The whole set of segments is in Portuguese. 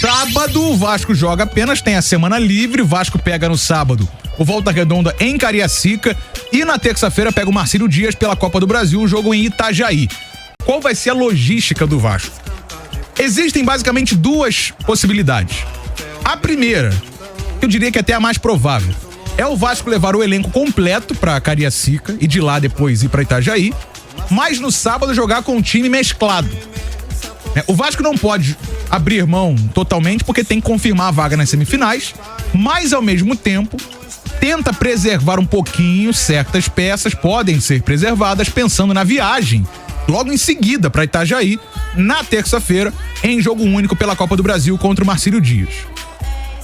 Sábado, o Vasco joga apenas, tem a semana livre. O Vasco pega no sábado o Volta Redonda em Cariacica. E na terça-feira pega o Marcílio Dias pela Copa do Brasil, um jogo em Itajaí. Qual vai ser a logística do Vasco? Existem basicamente duas possibilidades. A primeira, eu diria que até a mais provável, é o Vasco levar o elenco completo pra Cariacica e de lá depois ir pra Itajaí, mas no sábado jogar com um time mesclado. O Vasco não pode abrir mão totalmente porque tem que confirmar a vaga nas semifinais, mas ao mesmo tempo tenta preservar um pouquinho certas peças, podem ser preservadas pensando na viagem logo em seguida para Itajaí, na terça-feira, em jogo único pela Copa do Brasil contra o Marcílio Dias.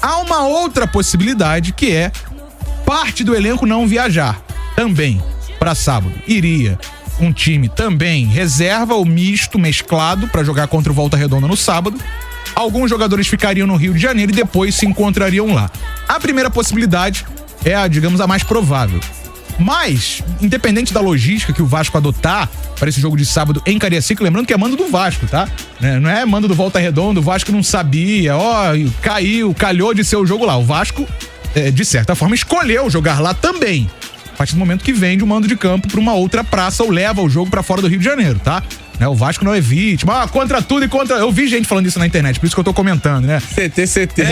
Há uma outra possibilidade que é parte do elenco não viajar também para sábado. Iria um time também reserva ou misto, mesclado, para jogar contra o Volta Redonda no sábado. Alguns jogadores ficariam no Rio de Janeiro e depois se encontrariam lá. A primeira possibilidade é a, digamos, a mais provável. Mas, independente da logística que o Vasco adotar para esse jogo de sábado em Cariacica, lembrando que é mando do Vasco, tá? Não é mando do Volta Redonda, o Vasco não sabia, calhou de ser o jogo lá. O Vasco, de certa forma, escolheu jogar lá também. A partir do momento que vende o mando de campo para uma outra praça ou leva o jogo para fora do Rio de Janeiro, tá? O Vasco não é vítima, contra tudo e contra... Eu vi gente falando isso na internet, por isso que eu tô comentando, né? CT.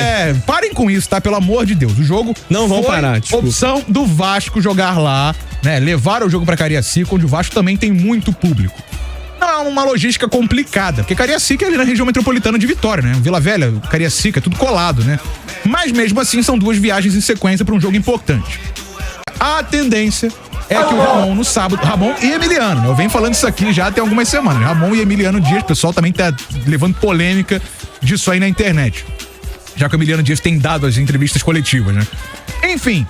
Parem com isso, tá? Pelo amor de Deus. O jogo não vão parar, desculpa. Opção do Vasco jogar lá, né? Levar o jogo pra Cariacica, onde o Vasco também tem muito público. Não é uma logística complicada, porque Cariacica é ali na região metropolitana de Vitória, né? Vila Velha, Cariacica, é tudo colado, né? Mas mesmo assim são duas viagens em sequência pra um jogo importante. A tendência é que o Ramon no sábado, Ramon e Emiliano, né? Eu venho falando isso aqui já tem algumas semanas, Ramon e Emiliano Dias, o pessoal também tá levando polêmica disso aí na internet, já que o Emiliano Dias tem dado as entrevistas coletivas, né? Enfim,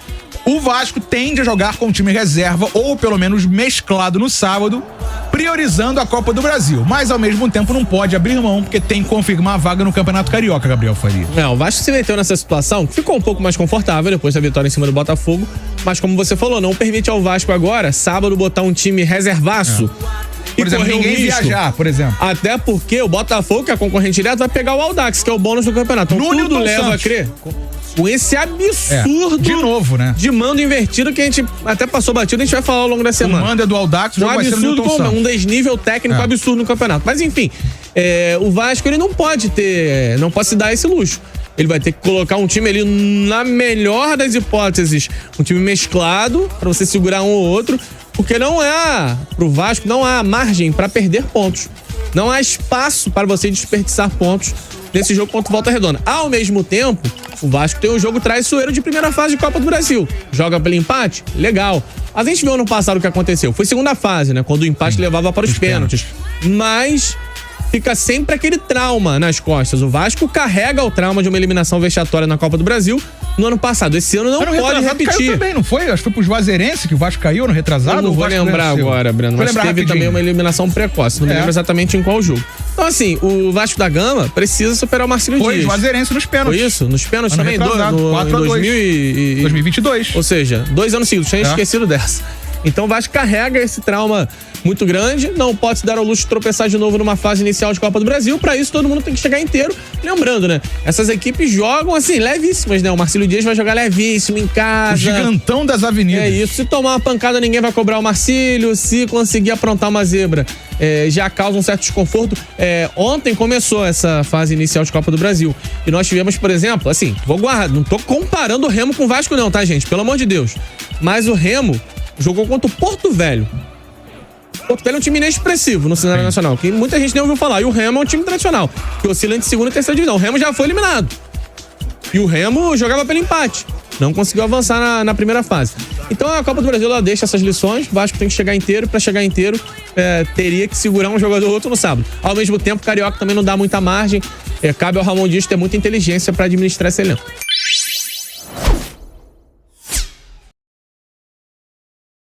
o Vasco tende a jogar com o time reserva ou pelo menos mesclado no sábado, priorizando a Copa do Brasil, mas ao mesmo tempo não pode abrir mão porque tem que confirmar a vaga no Campeonato Carioca, Gabriel Faria. O Vasco se meteu nessa situação, ficou um pouco mais confortável depois da vitória em cima do Botafogo, mas como você falou, não permite ao Vasco agora, sábado, botar um time reservaço. Por exemplo, ninguém viajar, por exemplo. Até porque o Botafogo, que é concorrente direto, vai pegar o Audax, que é o bônus do campeonato. Então tudo leva a crer com esse absurdo de novo, né? De mando invertido que a gente até passou batido, a gente vai falar ao longo da semana. O mando é do Audax, o jogo vai ser no Newton Santos. Um desnível técnico absurdo no campeonato. Mas enfim, o Vasco ele não pode se dar esse luxo. Ele vai ter que colocar um time ali, na melhor das hipóteses, um time mesclado, pra você segurar um ou outro, porque pro Vasco não há margem pra perder pontos. Não há espaço para você desperdiçar pontos nesse jogo contra o Volta Redonda. Ao mesmo tempo, o Vasco tem um jogo traiçoeiro de primeira fase de Copa do Brasil. Joga pelo empate? Legal. Mas a gente viu ano passado o que aconteceu. Foi segunda fase, né? Quando o empate levava para os pênaltis. Mas fica sempre aquele trauma nas costas. O Vasco carrega o trauma de uma eliminação vexatória na Copa do Brasil no ano passado. Esse ano não pode repetir. Caiu também, não foi? Acho que foi pro Juazeirense que o Vasco caiu no retrasado. Eu não vou lembrar agora, Breno. Mas teve também uma eliminação precoce. Não me lembro exatamente em qual jogo. Então, assim, o Vasco da Gama precisa superar o Marcílio Dias. Foi Juazeirense nos pênaltis. Foi isso? Nos pênaltis também? 2022. Ou seja, 2 anos seguidos. Tinha esquecido dessa. Então o Vasco carrega esse trauma muito grande, não pode se dar ao luxo de tropeçar de novo numa fase inicial de Copa do Brasil. Pra isso todo mundo tem que chegar inteiro. Lembrando, né? Essas equipes jogam assim, levíssimas, né? O Marcílio Dias vai jogar levíssimo em casa. O gigantão das avenidas. É isso. Se tomar uma pancada, ninguém vai cobrar o Marcílio. Se conseguir aprontar uma zebra, já causa um certo desconforto. Ontem começou essa fase inicial de Copa do Brasil. E nós tivemos, por exemplo, assim, não tô comparando o Remo com o Vasco não, tá, gente? Pelo amor de Deus. Mas o Remo jogou contra o Porto Velho. O Porto Velho é um time inexpressivo no cenário nacional, que muita gente nem ouviu falar. E o Remo é um time tradicional, que oscila entre segunda e terceira divisão. O Remo já foi eliminado. E o Remo jogava pelo empate. Não conseguiu avançar na primeira fase. Então a Copa do Brasil ela deixa essas lições. O Vasco tem que chegar inteiro. Para chegar inteiro, teria que segurar um jogador ou outro no sábado. Ao mesmo tempo, o Carioca também não dá muita margem. Cabe ao Ramon Dias ter muita inteligência para administrar esse elenco.